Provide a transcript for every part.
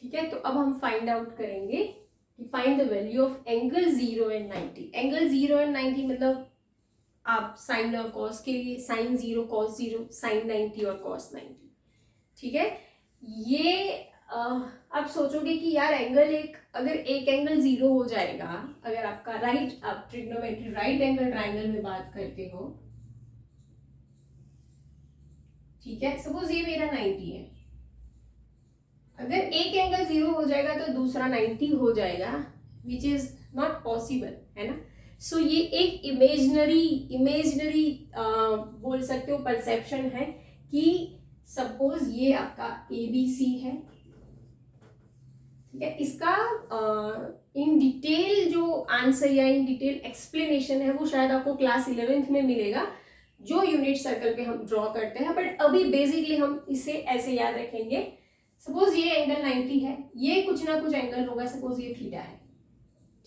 ठीक है, तो अब हम फाइंड आउट करेंगे कि find the value of angle 0 and 90। Angle 0 and 90 मतलब आप साइन और कॉस के लिए साइन 0 कॉस 0, साइन 90 और कॉस 90। ठीक है, ये आप सोचोगे कि यार एंगल अगर एक एंगल 0 हो जाएगा, अगर आपका आप ट्रिग्नोमेट्री राइट एंगल ट्राइंगल में बात करते हो, ठीक है, सपोज ये मेरा 90 है, अगर एक एंगल 0 हो जाएगा तो दूसरा 90 हो जाएगा, विच इज नॉट पॉसिबल, है ना। सो ये एक इमेजनरी बोल सकते हो परसेप्शन है कि सपोज ये आपका ABC है, ठीक है, इसका इन डिटेल जो आंसर या इन डिटेल एक्सप्लेनेशन है वो शायद आपको क्लास 11th में मिलेगा, जो यूनिट सर्कल पे हम ड्रॉ करते हैं, बट अभी बेसिकली हम इसे ऐसे याद रखेंगे। सपोज ये एंगल 90 है, ये कुछ ना कुछ एंगल होगा, सपोज ये थीटा है,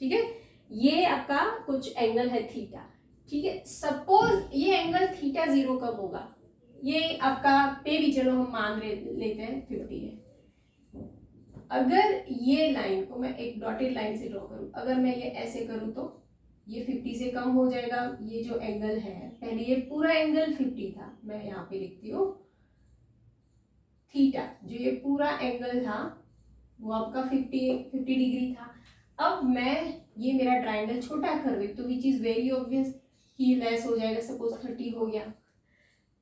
ठीक है, ये आपका कुछ एंगल है थीटा, ठीक है। सपोज ये एंगल थीटा 0 कब होगा, ये आपका पे भी चलो हम मान लेते हैं 50 है। अगर ये लाइन को मैं एक डॉटेड लाइन से ड्रॉ करूं, अगर मैं ये ऐसे करूं तो ये 50 से कम हो जाएगा, ये जो एंगल है, पहले ये पूरा एंगल 50 था, मैं यहाँ पे लिखती हूँ थीटा, जो ये पूरा एंगल था वो आपका 50 डिग्री था। अब मैं ये मेरा ट्राइंगल छोटा कर देती हूँ, विच इज वेरी ऑब्वियस कि लेस हो जाएगा, सपोज 30 हो गया।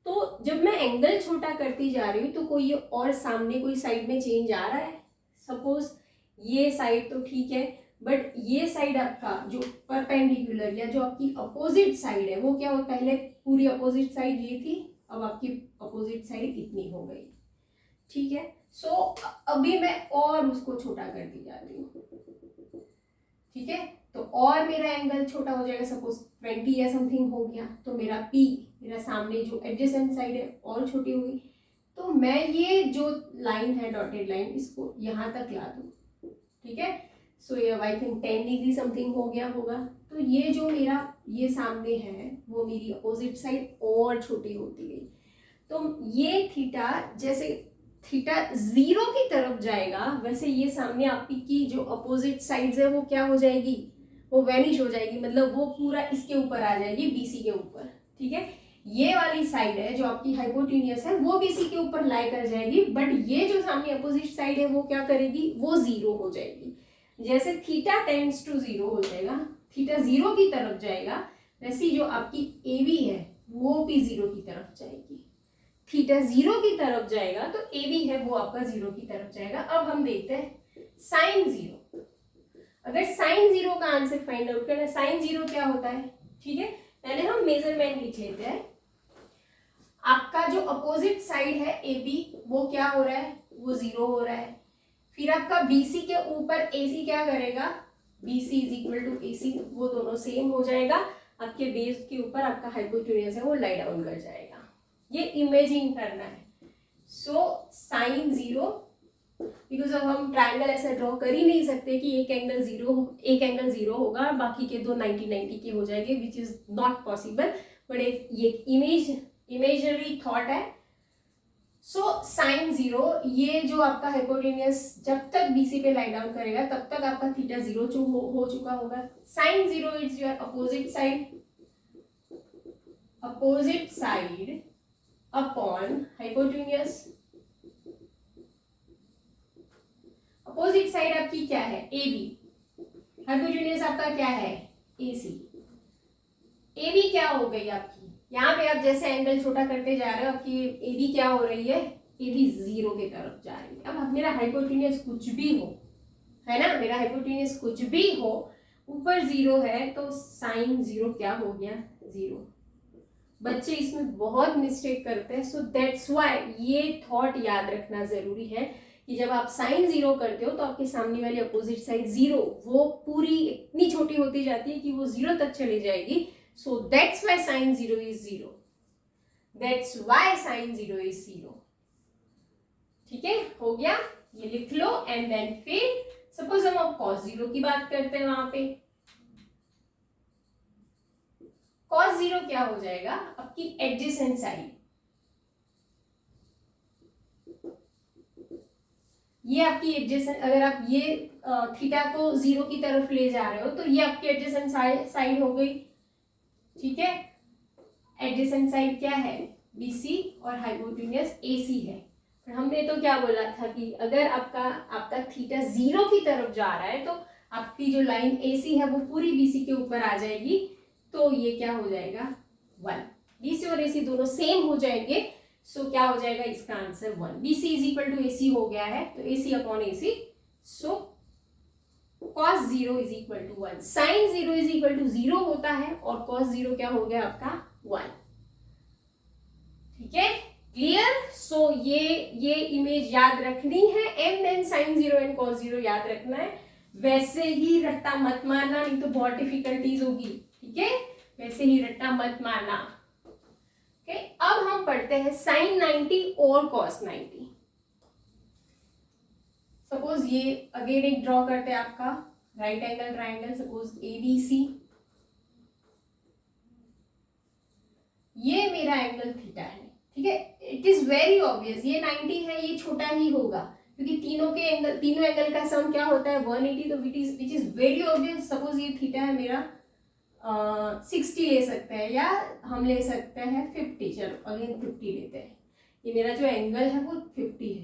तो जब मैं एंगल छोटा करती जा रही हूँ तो कोई और सामने कोई साइड में चेंज आ रहा है, सपोज ये साइड तो ठीक है, बट ये साइड आपका जो परपेंडिकुलर या जो आपकी अपोजिट साइड है वो क्या हो, पहले पूरी अपोजिट साइड ये थी, अब आपकी अपोजिट साइड इतनी हो गई, ठीक है। सो अभी मैं और उसको छोटा करती जा रही हूँ, ठीक है, तो और मेरा एंगल छोटा हो जाएगा, सपोज 20 या समथिंग हो गया, तो मेरा P, मेरा सामने जो एडजेसेंट साइड है और छोटी हुई, तो मैं ये जो लाइन है डॉटेड लाइन, इसको यहाँ तक ला दूँ, ठीक है। सो ये आई थिंक 10 डिग्री समथिंग हो गया होगा, तो ये जो मेरा ये सामने है वो मेरी अपोजिट साइड और छोटी होती गई। तो ये थीटा जैसे थीटा 0 की तरफ जाएगा, वैसे ये सामने आपकी की जो अपोजिट साइड्स है वो क्या हो जाएगी, वो वैनिश हो जाएगी, मतलब वो पूरा इसके ऊपर आ जाएगी, BC के ऊपर, ठीक है। ये वाली साइड है जो आपकी हाइपोटेन्यूस है वो BC के ऊपर लाई कर जाएगी, बट ये जो सामने अपोजिट साइड है वो क्या करेगी, वो 0 हो जाएगी। जैसे थीटा टेंड्स टू 0 हो जाएगा, थीटा 0 की तरफ जाएगा, वैसी जो आपकी AB है वो भी 0 की तरफ जाएगी। थीटा 0 की तरफ जाएगा तो AB है वो आपका 0 की तरफ जाएगा। अब हम देखते हैं साइन 0। अगर साइन 0 का आंसर फाइंड आउट करना, साइन 0 क्या होता है, ठीक है, पहले हम मेजरमेंट लिख लेते हैं। आपका जो अपोजिट साइड है AB वो क्या हो रहा है, वो 0 हो रहा है। फिर आपका BC के ऊपर AC क्या करेगा, BC is equal to AC, वो दोनों सेम हो जाएगा, आपके बेस के ऊपर आपका हाइपोटेन्यूस है वो लाई डाउन कर जाएगा। ये इमेजिंग करना है। सो साइन 0, बिकॉज अब हम ट्राइंगल ऐसा ड्रॉ कर ही नहीं सकते कि एक एंगल 0 होगा बाकी के दो 90 के हो जाएंगे, which is not possible, but ये इमेजनरी थॉट है। सो साइन 0, ये जो आपका हाइपोटेन्यूस जब तक BC पे लाई डाउन करेगा तब तक आपका थीटा 0 हो चुका होगा। Sine 0 is your opposite side upon hypotenuse. Opposite side आपकी क्या है, AB, हाइपोटेन्यूस आपका क्या है, AC। AB क्या हो गई आपकी, यहाँ पे आप जैसे एंगल छोटा करते जा रहे हो आपकी AB क्या हो रही है, AB 0 की तरफ जा रही है। अब मेरा हाइपोटेन्यूस कुछ भी हो, है ना, मेरा हाइपोटेन्यूस कुछ भी हो, ऊपर 0 है तो साइन 0 क्या हो गया, 0। बच्चे इसमें बहुत मिस्टेक करते हैं, सो दैट्स व्हाई ये थॉट याद रखना जरूरी है कि जब आप साइन 0 करते हो तो आपके सामने वाली अपोजिट साइड 0 वो पूरी इतनी छोटी होती जाती है कि वो 0 तक चली जाएगी। So that's why sine 0 is 0, that's why sine 0 is 0। ठीक है, हो गया, ये लिख लो। एंड देन फिर सपोज हम अब cos 0 की बात करते हैं, वहां पे cos 0 क्या हो जाएगा, आपकी एडजेसेंट साइड, ये आपकी एडजेसेंट, अगर आप ये थीटा को 0 की तरफ ले जा रहे हो तो ये आपकी एडजेसेंट साइड हो गई। ठीक है, एडजेसेंट साइड क्या है, BC और हाइपोटेन्यूज AC है। और हमने तो क्या बोला था कि अगर आपका थीटा 0 की तरफ जा रहा है तो आपकी जो लाइन AC है वो पूरी BC के ऊपर आ जाएगी, तो ये क्या हो जाएगा 1। BC और AC दोनों सेम हो जाएंगे, सो क्या हो जाएगा इसका answer 1। BC is equal to AC हो गया है तो AC upon AC, so cos 0 is equal to 1। sin 0 is equal to 0 होता है और cos 0 क्या हो गया आपका 1। ठीक है, क्लियर। सो ये इमेज याद रखनी है, and then sin 0 and cos 0 याद रखना है। वैसे ही रट्टा मत मारना, नहीं तो बहुत डिफिकल्टीज होगी। ठीक है, वैसे ही रट्टा मत मारना। ओके, अब हम पढ़ते हैं sin 90 और cos 90। सपोज ये अगेन एक ड्रॉ करते हैं आपका right angle triangle, suppose ABC। ये मेरा एंगल थीटा है। ठीक है, इट इज वेरी ऑब्वियस, ये 90 है, ये छोटा ही होगा क्योंकि तीनों एंगल का सम क्या होता है 180, तो which is very obvious. Suppose ये थीटा है मेरा 60 ले सकते हैं या हम ले सकते हैं 50, चलो अगेन 50 लेते हैं। ये मेरा जो एंगल है वो 50 है,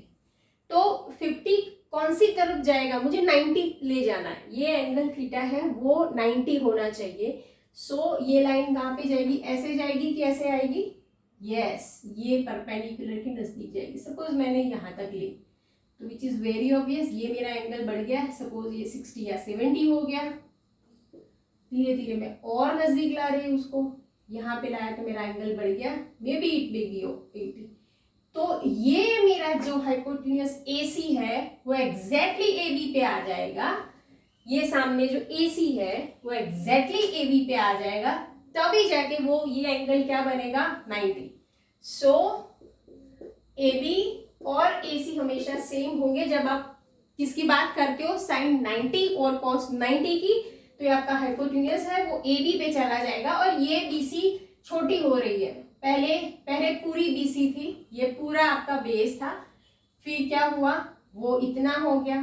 तो 50 कौन सी तरफ जाएगा, मुझे 90 ले जाना है। ये एंगल थीटा है वो 90 होना चाहिए। सो ये लाइन कहाँ पे जाएगी, ऐसे जाएगी कि ऐसे आएगी, यस ये परपेंडिकुलर के नजदीक जाएगी। सपोज मैंने यहाँ तक ली तो विच इज वेरी ऑब्वियस, ये मेरा एंगल बढ़ गया, सपोज ये 60 या 70 हो गया। धीरे धीरे मैं और नजदीक ला रही हूँ उसको, यहाँ पे लाया तो मेरा एंगल बढ़ गया, may be it may be 80। तो ये मेरा जो हाइपोटेन्यूज AC है वो एग्जैक्टली AB पे आ जाएगा। ये सामने जो AC है वो एग्जैक्टली AB पे आ जाएगा, तभी जाके वो ये एंगल क्या बनेगा 90। सो AB और AC हमेशा सेम होंगे। जब आप किसकी बात करते हो sin 90 और cos 90 की, तो ये आपका हाइपोटेन्यूज है वो AB पे चला जाएगा और ये BC छोटी हो रही है। पहले पूरी BC थी, ये पूरा आपका बेस था, फिर क्या हुआ वो इतना हो गया,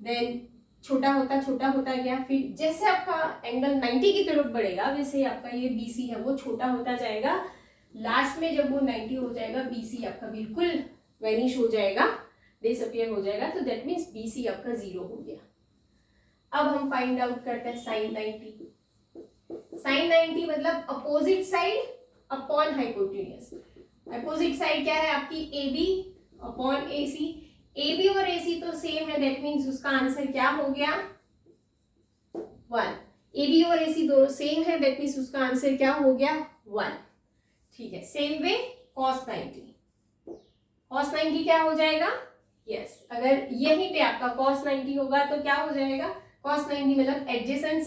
देन छोटा होता गया, फिर जैसे आपका एंगल 90 की तरफ बढ़ेगा वैसे आपका ये BC है वो छोटा होता जाएगा। लास्ट में जब वो 90 हो जाएगा BC आपका बिल्कुल वैनिश हो जाएगा, डिसअपियर हो जाएगा, तो दैट मीन्स BC आपका 0 हो गया। अब हम फाइंड आउट करते हैं sin 90। sin 90 मतलब opposite side upon hypotenuse. Opposite side क्या है आपकी AB अपॉन AC। AB और AC तो सेम है, दैट मीन्स उसका आंसर क्या हो गया 1। AB और AC दोनों सेम है, दैट मीन्स उसका आंसर क्या हो गया 1। ठीक है, सेम वे cos 90। cos 90 क्या हो जाएगा, यस अगर यहीं पे आपका cos 90 होगा तो क्या हो जाएगा cos 90 मतलब एडजेसेंट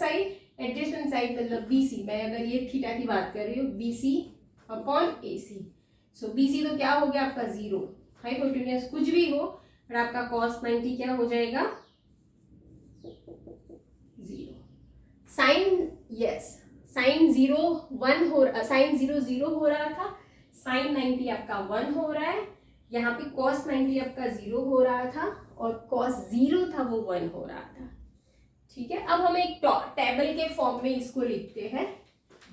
साइड मतलब BC। मैं अगर ये थीटा की बात कर रही हूँ BC अपॉन AC, सो BC तो क्या हो गया आपका 0, हाइपोटेन्यूज कुछ भी हो और आपका cos 90 क्या हो जाएगा 0। sin 0 1 हो, sin 0 0 हो रहा था, sin 90 आपका 1 हो रहा है, यहाँ पे cos 90 आपका 0 हो रहा था और cos 0 था वो 1 हो रहा था। ठीक है, अब हम एक टेबल के फॉर्म में इसको लिखते हैं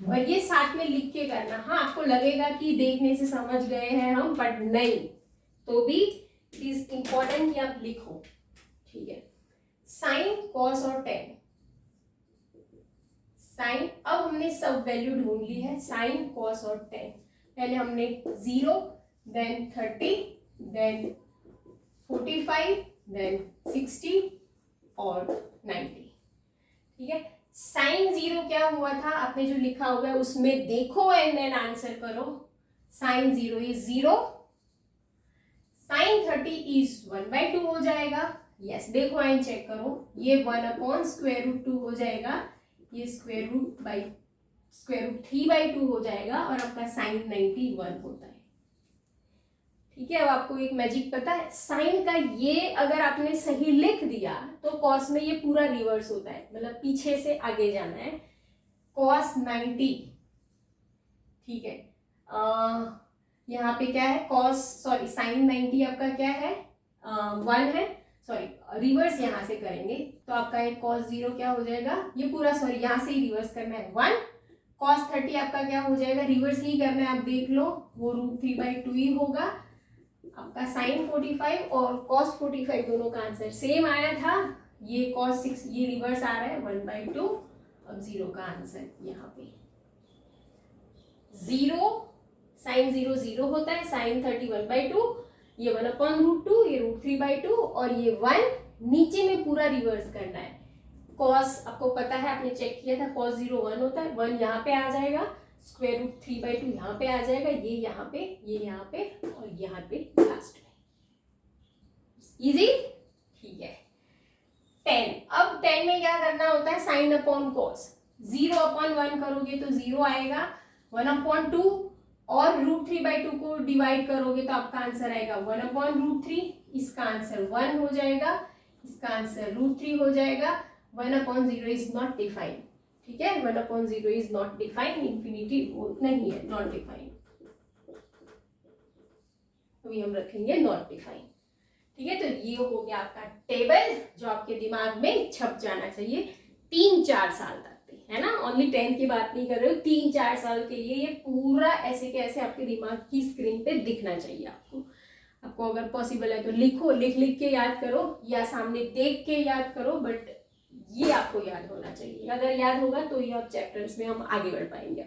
और ये साथ में लिख के करना। हाँ, आपको लगेगा कि देखने से समझ गए हैं हम, बट नहीं, तो भी इट इज इंपॉर्टेंट कि आप लिखो। ठीक है, साइन कॉस और टेन। साइन, अब हमने सब वैल्यू ढूंढ ली है, साइन कॉस और टेन। पहले हमने 0, देन 30, देन 45, देन 60 और 90। ठीक है, साइन 0 क्या हुआ था, आपने जो लिखा हुआ है उसमें देखो एंड देन आंसर करो। साइन 0 इज 0, साइन 30 इज 1/2 हो जाएगा। यस, देखो एंड चेक करो, ये 1/√2 हो जाएगा, ये स्क्वायर रूट 3/2 हो जाएगा और आपका साइन 91 होता है। ठीक है, अब आपको एक मैजिक पता है, साइन का ये अगर आपने सही लिख दिया तो कॉस में ये पूरा रिवर्स होता है, मतलब पीछे से आगे जाना है। कॉस 90, ठीक है, यहाँ पे क्या है साइन 90 आपका क्या है, 1 है, सॉरी रिवर्स यहाँ से करेंगे तो आपका एक cos 0 क्या हो जाएगा, ये पूरा सॉरी यहाँ से ही रिवर्स करना है 1, cos 30 आपका क्या हो जाएगा, रिवर्स ही करना है, आप देख लो वो √3/2 ही होगा। आपका sin 45 और cos 45 दोनों का आंसर सेम आया था, ये cos 6 ये रिवर्स आ रहा है 1/2। अब 0 का आंसर यहाँ पे 0, sin 0 0 होता है, sin 30 1/2, ये 1/√2, ये √3/2 और ये 1 नीचे में पूरा रिवर्स करना है। cos आपको पता है, आपने चेक किया था, cos 0 1 होता है, 1 यहाँ पे आ जाएगा, √3/2 यहाँ पे आ जाएगा, ये यहाँ पे, ये यहाँ पे और यहाँ पे लास्ट में। इजी, ठीक है। 10, अब 10 में क्या करना होता है, sin अपॉन cos, 0/1 करोगे तो 0 आएगा, 1/2 और √3/2 को डिवाइड करोगे तो आपका आंसर आएगा 1/√3, इसका आंसर 1 हो जाएगा, इसका आंसर √3 हो जाएगा। 1/0 इज नॉट डिफाइंड, ठीक है, 1/0 इज नॉट डिफाइंड, इंफिनिटी नहीं है, नॉट डिफाइंड, अभी हम रखेंगे नॉट डिफाइंड, ठीक है। तो ये हो गया आपका टेबल जो आपके दिमाग में छप जाना चाहिए 3-4 साल तक, है ना, ओनली 10 की बात नहीं कर रहे हो, 3-4 साल के लिए ये पूरा ऐसे के ऐसे आपके दिमाग की स्क्रीन पे दिखना चाहिए आपको अगर पॉसिबल है तो लिखो, लिख के याद करो या सामने देख के याद करो, बट ये आपको याद होना चाहिए, अगर याद होगा तो ये आप चैप्टर्स में हम आगे बढ़ पाएंगे।